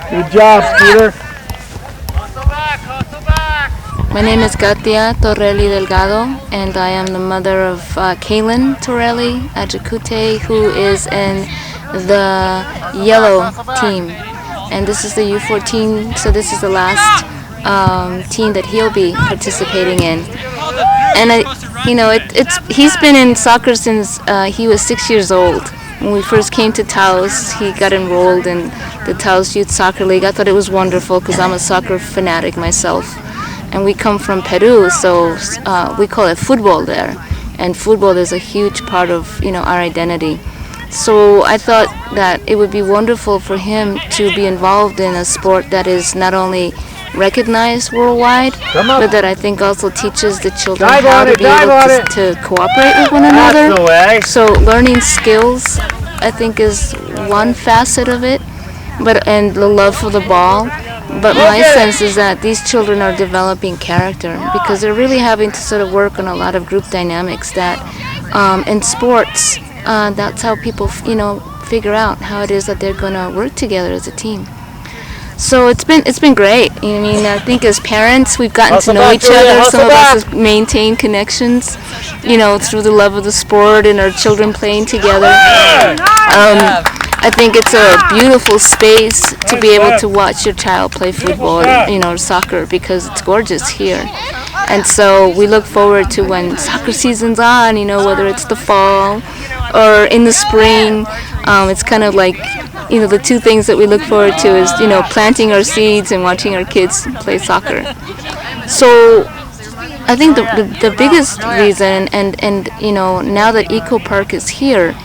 Good job, Peter. My name is Katia Torelli Delgado, and I am the mother of Kaylin Torelli Ajacute, who is in the yellow team. And this is the U14, so this is the last team that he'll be participating in. And he's been in soccer since he was 6 years old. When we first came to Taos, he got enrolled in the Taos Youth Soccer League. I thought it was wonderful because I'm a soccer fanatic myself. And we come from Peru, so we call it football there. And football is a huge part of our identity. So I thought that it would be wonderful for him to be involved in a sport that is not only recognized worldwide, but that I think also teaches the children how to be able to cooperate with one another. So learning skills, I think, is one facet of it, and the love for the ball. But my sense is that these children are developing character because they're really having to sort of work on a lot of group dynamics that in sports, that's how people figure out how it is that they're going to work together as a team. So it's been great. I mean, I think as parents we've gotten to know each other. Some of us have maintained connections, through the love of the sport and our children playing together. I think it's a beautiful space to be able to watch your child play football, or soccer, because it's gorgeous here. And so we look forward to when soccer season's on, whether it's the fall or in the spring. It's kind of like, the two things that we look forward to is, planting our seeds and watching our kids play soccer. So I think the biggest reason, and now that Eco Park is here,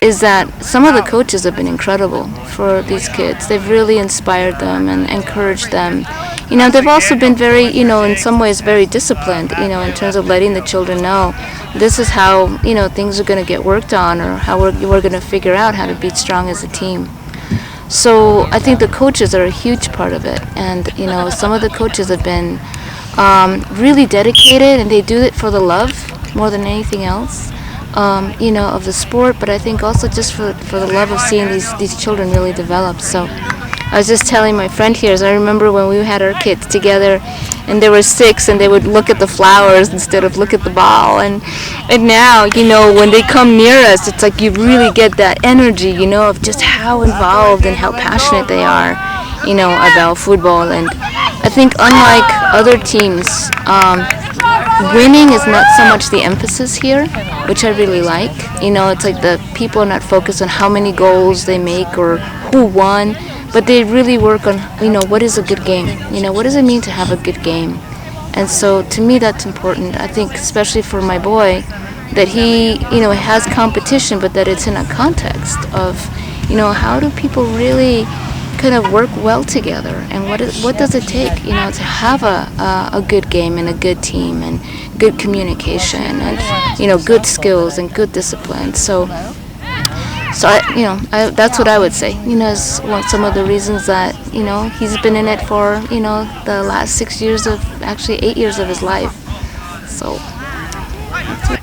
is that some of the coaches have been incredible for these kids. They've really inspired them and encouraged them. They've also been very, in some ways very disciplined, in terms of letting the children know this is how, things are going to get worked on, or how we're going to figure out how to be strong as a team. So I think the coaches are a huge part of it. And, some of the coaches have been really dedicated, and they do it for the love more than anything else. Of the sport, but I think also just for the love of seeing these children really develop. So I was just telling my friend here, I remember when we had our kids together, and there were 6, and they would look at the flowers instead of look at the ball. And now, when they come near us, it's like you really get that energy, of just how involved and how passionate they are, about football. And I think unlike other teams, winning is not so much the emphasis here, which I really like. It's like the people are not focused on how many goals they make or who won, but they really work on, what is a good game? What does it mean to have a good game? And so to me that's important. I think especially for my boy, that he, has competition, but that it's in a context of, how do people really kind of work well together, and what does it take, to have a good game and a good team and good communication and good skills and good discipline. So that's what I would say. Is some of the reasons that he's been in it for the last 6 years of, actually 8 years of his life. So that's what